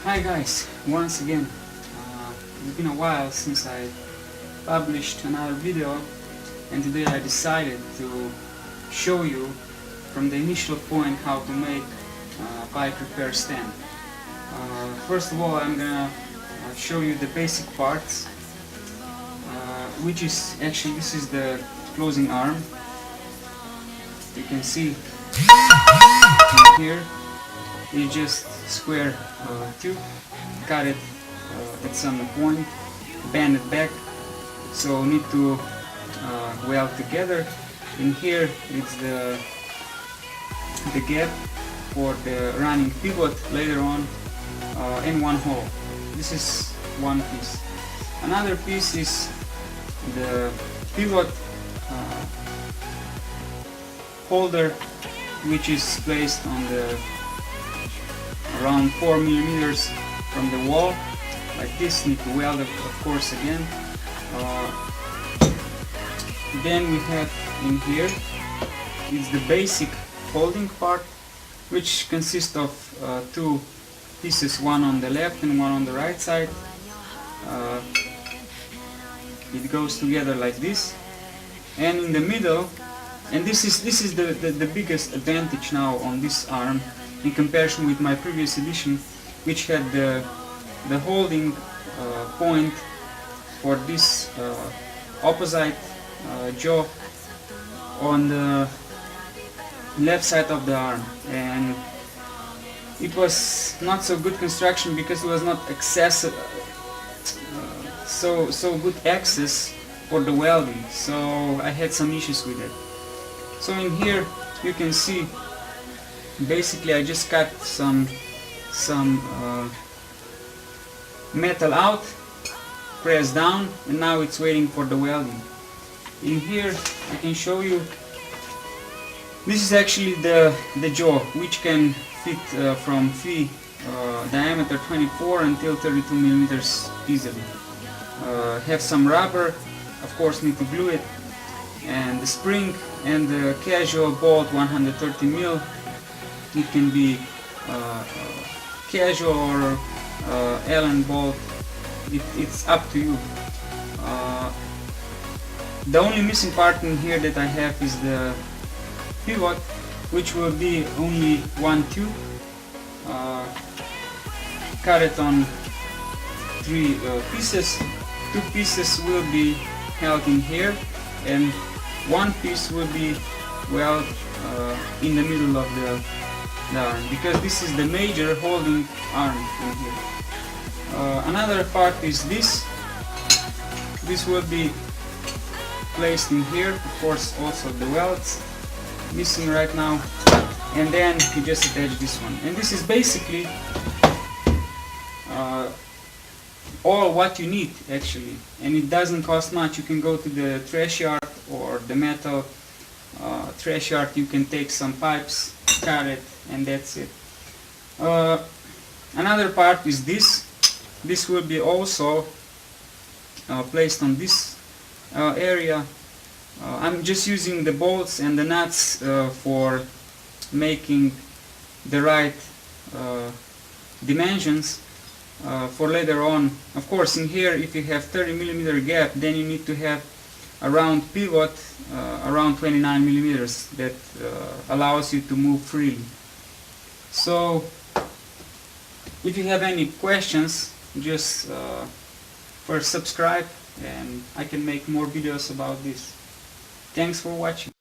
Hi guys, once again, it's been a while since I published another video, and today I decided to show you from the initial point how to make a bike repair stand. First of all, I'm gonna show you the basic parts, which is actually, this is the closing arm. You can see here you just square tube, cut it at some point, bend it back, so need to weld together. In here it's the gap for the running pivot later on, and one hole. This is one piece. Another piece is the pivot holder, which is placed on the around 4 millimeters from the wall, like this. Need to weld it, of course, again. Then we have in here is the basic holding part, which consists of two pieces, one on the left and one on the right side. It goes together like this, and in the middle, and this is the biggest advantage now on this arm in comparison with my previous edition, which had the holding point for this opposite jaw on the left side of the arm, and it was not so good construction because it was not accessible, so good access for the welding, so I had some issues with it. So in here you can see basically I just cut some metal out, press down, and now it's waiting for the welding. In here I can show you, this is actually the jaw, which can fit from phi diameter 24 until 32 millimeters easily. Have some rubber, of course need to glue it, and the spring and the casual bolt 130 mil. It can be casual or Allen bolt, it's up to you. The only missing part in here that I have is the pivot, which will be only one tube. Cut it on three pieces. Two pieces will be held in here, and one piece will be welded in the middle of the arm, because this is the major holding arm in here. Another part is this. This will be placed in here, of course also the welds missing right now, and then you just attach this one, and this is basically all what you need actually, and it doesn't cost much. You can go to the trash yard or the metal trash yard, you can take some pipes, cut it, and that's it. Another part is this. This will be also placed on this area. I'm just using the bolts and the nuts for making the right dimensions for later on. Of course, in here, if you have 30 millimeter gap, then you need to have a round pivot around 29 millimeters that allows you to move freely. So if you have any questions, just first subscribe, and I can make more videos about this. Thanks for watching.